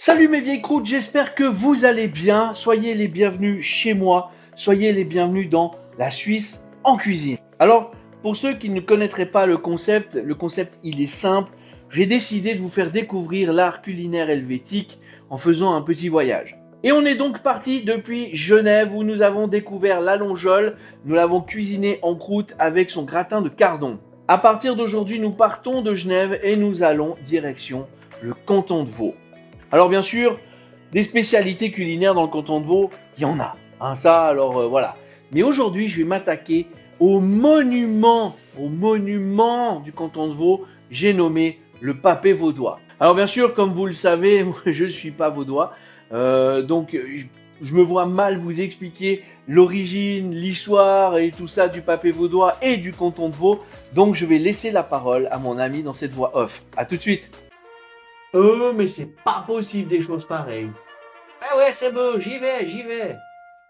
Salut mes vieilles croûtes, j'espère que vous allez bien. Soyez les bienvenus chez moi, soyez les bienvenus dans la Suisse en cuisine. Alors, pour ceux qui ne connaîtraient pas le concept il est simple. J'ai décidé de vous faire découvrir l'art culinaire helvétique en faisant un petit voyage. Et on est donc parti depuis Genève où nous avons découvert la longeole. Nous l'avons cuisiné en croûte avec son gratin de cardon. À partir d'aujourd'hui, nous partons de Genève et nous allons direction le canton de Vaud. Alors bien sûr, des spécialités culinaires dans le canton de Vaud, il y en a. Voilà. Mais aujourd'hui, je vais m'attaquer au monument du canton de Vaud. J'ai nommé le papé vaudois. Alors bien sûr, comme vous le savez, je ne suis pas vaudois. Donc je me vois mal vous expliquer l'origine, l'histoire et tout ça du papé vaudois et du canton de Vaud. Donc je vais laisser la parole à mon ami dans cette voix off. A tout de suite. Oh, mais c'est pas possible des choses pareilles. Ah ouais, c'est bon, j'y vais.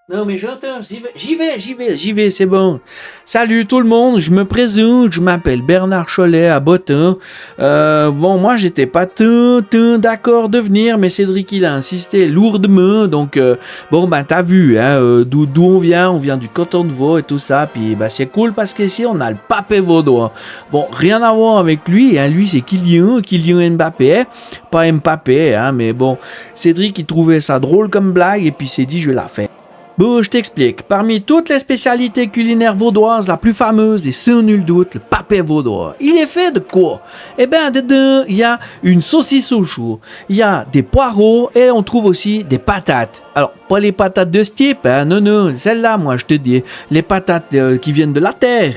Non, mais j'entends, j'y vais, c'est bon. Salut tout le monde, je me présente, je m'appelle Bernard Cholet à Bottin. Moi, j'étais pas tant d'accord de venir, mais Cédric, il a insisté lourdement. Donc, t'as vu, hein, d'où on vient du canton de Vaud et tout ça. Puis, c'est cool parce qu'ici, on a le papé vaudois. Bon, rien à voir avec lui, hein, lui, c'est Kylian Mbappé. Pas Mbappé, hein, mais bon, Cédric, il trouvait ça drôle comme blague et puis il s'est dit, je la fais. Bon, je t'explique. Parmi toutes les spécialités culinaires vaudoises, la plus fameuse est sans nul doute le papé vaudois. Il est fait de quoi? Eh bien, dedans, il y a une saucisse au chou, il y a des poireaux et on trouve aussi des patates. Alors, pas les patates de ce type, hein, non, celles-là, moi, je te dis, les patates qui viennent de la terre.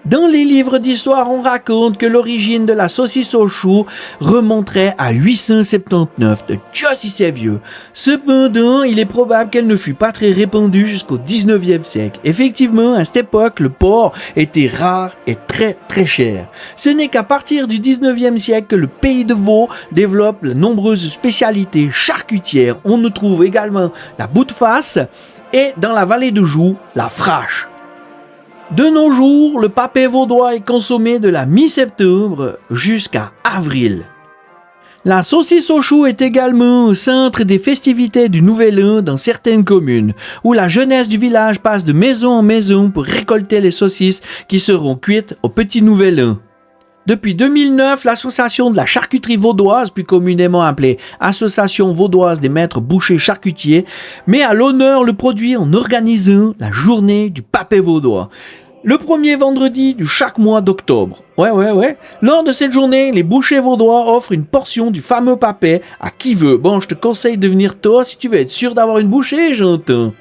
Dans les livres d'histoire, on raconte que l'origine de la saucisse au chou remonterait à 879, de Dieu si c'est vieux. Cependant, il est probable qu'elle ne fut pas très répandue jusqu'au 19e siècle. Effectivement, à cette époque, le porc était rare et très très cher. Ce n'est qu'à partir du 19e siècle que le pays de Vaud développe de nombreuses spécialités charcutières. On y trouve également la boute-face et dans la vallée de Joux, la frache. De nos jours, le papé vaudois est consommé de la mi-septembre jusqu'à avril. La saucisse au chou est également au centre des festivités du Nouvel An dans certaines communes, où la jeunesse du village passe de maison en maison pour récolter les saucisses qui seront cuites au petit Nouvel An. Depuis 2009, l'association de la charcuterie vaudoise, plus communément appelée Association vaudoise des maîtres bouchers charcutiers, met à l'honneur le produit en organisant la journée du papé vaudois. Le premier vendredi de chaque mois d'octobre. Ouais. Lors de cette journée, les bouchers vaudois offrent une portion du fameux papé à qui veut. Bon, je te conseille de venir toi si tu veux être sûr d'avoir une bouchée, j'entends.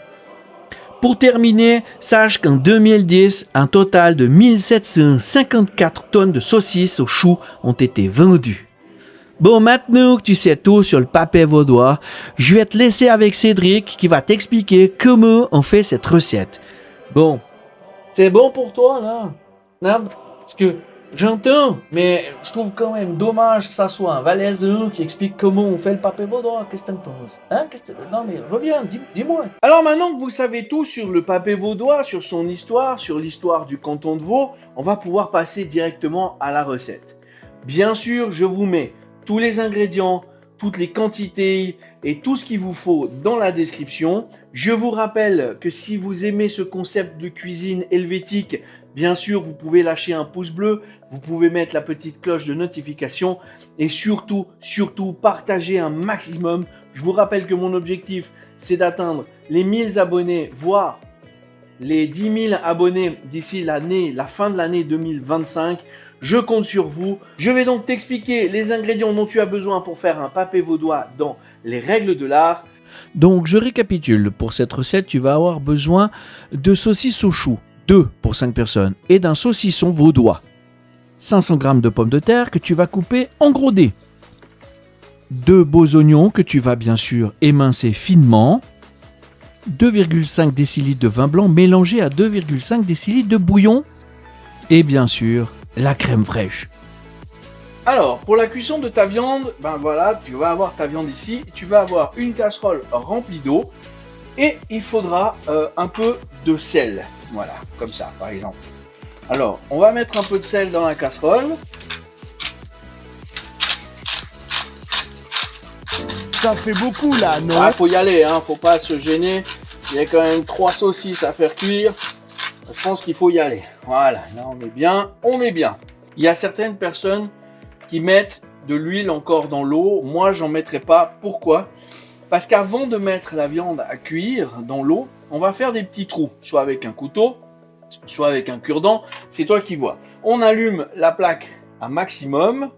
Pour terminer, sache qu'en 2010, un total de 1754 tonnes de saucisses au chou ont été vendues. Bon, maintenant que tu sais tout sur le papé vaudois, je vais te laisser avec Cédric qui va t'expliquer comment on fait cette recette. Bon, c'est bon pour toi, là? Non, parce que j'entends, mais je trouve quand même dommage que ça soit un Valaisan qui explique comment on fait le papé vaudois. Qu'est-ce que t'en penses? Hein? Non, mais reviens, dis-moi. Alors maintenant que vous savez tout sur le papé vaudois, sur son histoire, sur l'histoire du canton de Vaud, on va pouvoir passer directement à la recette. Bien sûr, je vous mets tous les ingrédients, toutes les quantités et tout ce qu'il vous faut dans la description. Je vous rappelle que si vous aimez ce concept de cuisine helvétique, bien sûr, vous pouvez lâcher un pouce bleu, vous pouvez mettre la petite cloche de notification et surtout, partagez un maximum. Je vous rappelle que mon objectif, c'est d'atteindre les 1000 abonnés, voire les 10 000 abonnés d'ici la fin de l'année 2025. Je compte sur vous. Je vais donc t'expliquer les ingrédients dont tu as besoin pour faire un papé vaudois dans les règles de l'art. Donc je récapitule, pour cette recette tu vas avoir besoin de saucisses au chou, 2 pour 5 personnes, et d'un saucisson vaudois. 500 g de pommes de terre que tu vas couper en gros dés. 2 beaux oignons que tu vas bien sûr émincer finement. 2,5 décilitres de vin blanc mélangé à 2,5 décilitres de bouillon. Et bien sûr, la crème fraîche. Alors, pour la cuisson de ta viande, tu vas avoir ta viande ici, tu vas avoir une casserole remplie d'eau et il faudra un peu de sel. Voilà, comme ça par exemple. Alors, on va mettre un peu de sel dans la casserole. Ça fait beaucoup là, non? Ah, faut y aller, hein, faut pas se gêner. Il y a quand même 3 saucisses à faire cuire. Je pense qu'il faut y aller. Voilà, là on est bien, on est bien. Il y a certaines personnes qui mettent de l'huile encore dans l'eau. Moi, j'en mettrai pas. Pourquoi? Parce qu'avant de mettre la viande à cuire dans l'eau, on va faire des petits trous, soit avec un couteau, soit avec un cure-dent. C'est toi qui vois. On allume la plaque à maximum.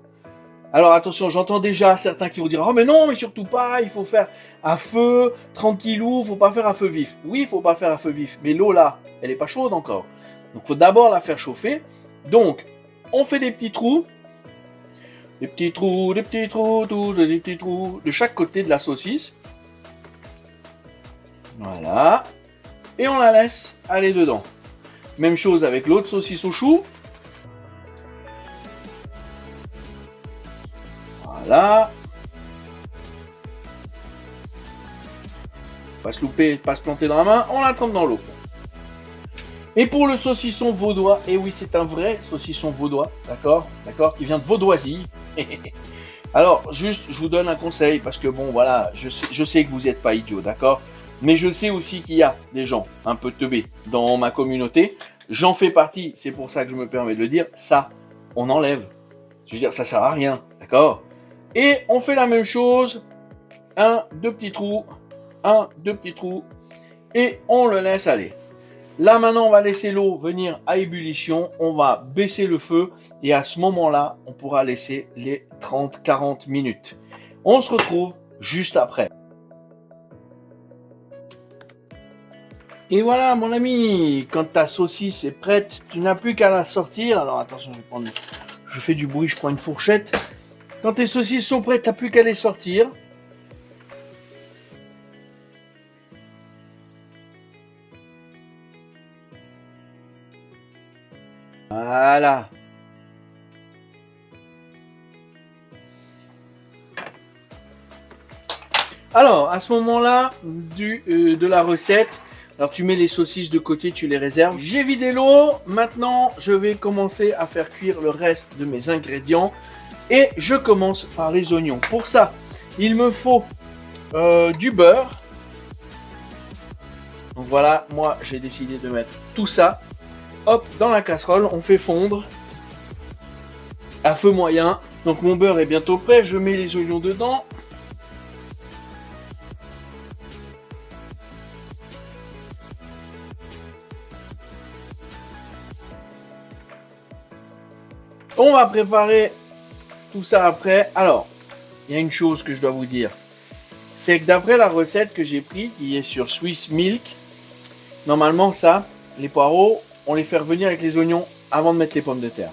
Alors attention, j'entends déjà certains qui vont dire « Oh mais non, mais surtout pas, il faut faire à feu, tranquillou, faut pas faire à feu vif. » Oui, il faut pas faire à feu vif, mais l'eau là, elle est pas chaude encore. Donc il faut d'abord la faire chauffer. Donc, on fait des petits trous. Des petits trous, des petits trous, des petits trous de chaque côté de la saucisse. Voilà. Et on la laisse aller dedans. Même chose avec l'autre saucisse au chou. Voilà. Pas se louper, pas se planter dans la main, on la trempe dans l'eau. Et pour le saucisson vaudois, et oui c'est un vrai saucisson vaudois, d'accord, qui vient de Vaudoisie. Alors juste, je vous donne un conseil, parce que bon voilà, je sais que vous n'êtes pas idiots, d'accord, mais je sais aussi qu'il y a des gens un peu teubés dans ma communauté. J'en fais partie, c'est pour ça que je me permets de le dire, ça, on enlève. Je veux dire, ça sert à rien, d'accord. Et on fait la même chose, 1, 2 petits trous, 1, 2 petits trous, et on le laisse aller. Là maintenant on va laisser l'eau venir à ébullition, on va baisser le feu, et à ce moment-là, on pourra laisser les 30-40 minutes. On se retrouve juste après. Et voilà mon ami, quand ta saucisse est prête, tu n'as plus qu'à la sortir. Alors attention, je fais du bruit, je prends une fourchette. Quand tes saucisses sont prêtes, tu n'as plus qu'à les sortir. Voilà. Alors, à ce moment-là de la recette, alors tu mets les saucisses de côté, tu les réserves. J'ai vidé l'eau. Maintenant, je vais commencer à faire cuire le reste de mes ingrédients. Et je commence par les oignons. Pour ça, il me faut du beurre. Donc voilà, moi j'ai décidé de mettre tout ça. Hop, dans la casserole, on fait fondre à feu moyen. Donc mon beurre est bientôt prêt, je mets les oignons dedans. On va préparer tout ça après. Alors, il y a une chose que je dois vous dire. C'est que d'après la recette que j'ai prise, qui est sur Swiss Milk, normalement ça, les poireaux, on les fait revenir avec les oignons avant de mettre les pommes de terre.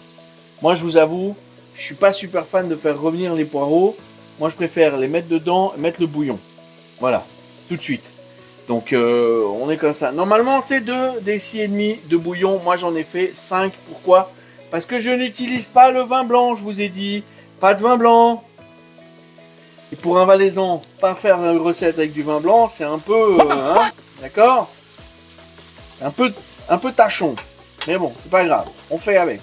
Moi je vous avoue, je suis pas super fan de faire revenir les poireaux. Moi je préfère les mettre dedans et mettre le bouillon. Voilà, tout de suite. Donc on est comme ça. Normalement c'est 2 décis et demi de bouillon. Moi j'en ai fait 5. Pourquoi? Parce que je n'utilise pas le vin blanc, je vous ai dit. Pas de vin blanc. Et pour un valaisan, pas faire une recette avec du vin blanc, c'est un peu... hein, d'accord? Un peu tachon. Mais bon, c'est pas grave. On fait avec.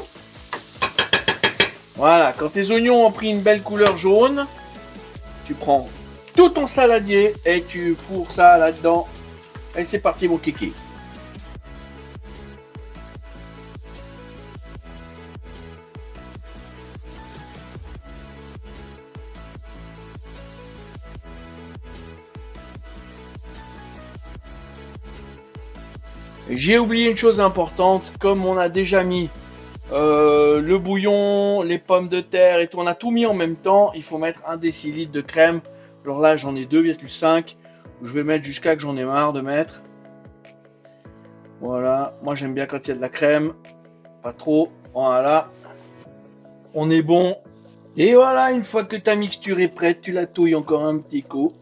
Voilà, quand tes oignons ont pris une belle couleur jaune, tu prends tout ton saladier et tu fourres ça là-dedans. Et c'est parti mon kiki. J'ai oublié une chose importante, comme on a déjà mis le bouillon, les pommes de terre et tout, on a tout mis en même temps, il faut mettre 1 décilitre de crème. Alors là j'en ai 2,5, je vais mettre jusqu'à que j'en ai marre de mettre. Voilà, moi j'aime bien quand il y a de la crème, pas trop, voilà. On est bon. Et voilà, une fois que ta mixture est prête, tu la touilles encore un petit coup,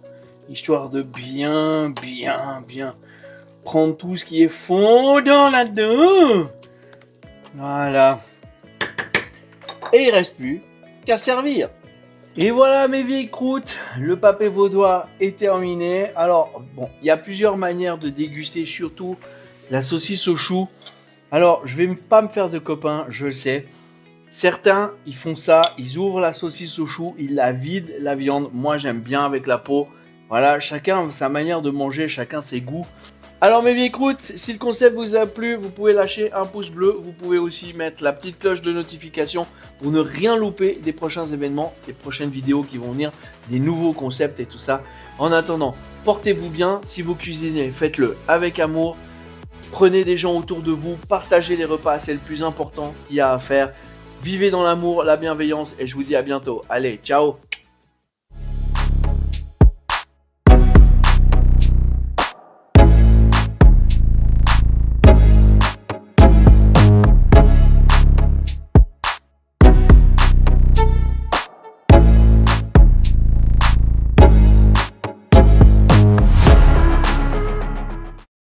histoire de bien prendre tout ce qui est fondant là-dedans. Voilà. Et il reste plus qu'à servir. Et voilà mes vieilles croûtes, le papé vaudois est terminé. Alors bon, il y a plusieurs manières de déguster, surtout la saucisse au chou. Alors je vais pas me faire de copains, je le sais. Certains, ils font ça, ils ouvrent la saucisse au chou, ils la vident, la viande. Moi, j'aime bien avec la peau. Voilà, chacun sa manière de manger, chacun ses goûts. Alors mes vieilles croûtes, si le concept vous a plu, vous pouvez lâcher un pouce bleu. Vous pouvez aussi mettre la petite cloche de notification pour ne rien louper des prochains événements, des prochaines vidéos qui vont venir, des nouveaux concepts et tout ça. En attendant, portez-vous bien. Si vous cuisinez, faites-le avec amour. Prenez des gens autour de vous, partagez les repas, c'est le plus important qu'il y a à faire. Vivez dans l'amour, la bienveillance et je vous dis à bientôt. Allez, ciao!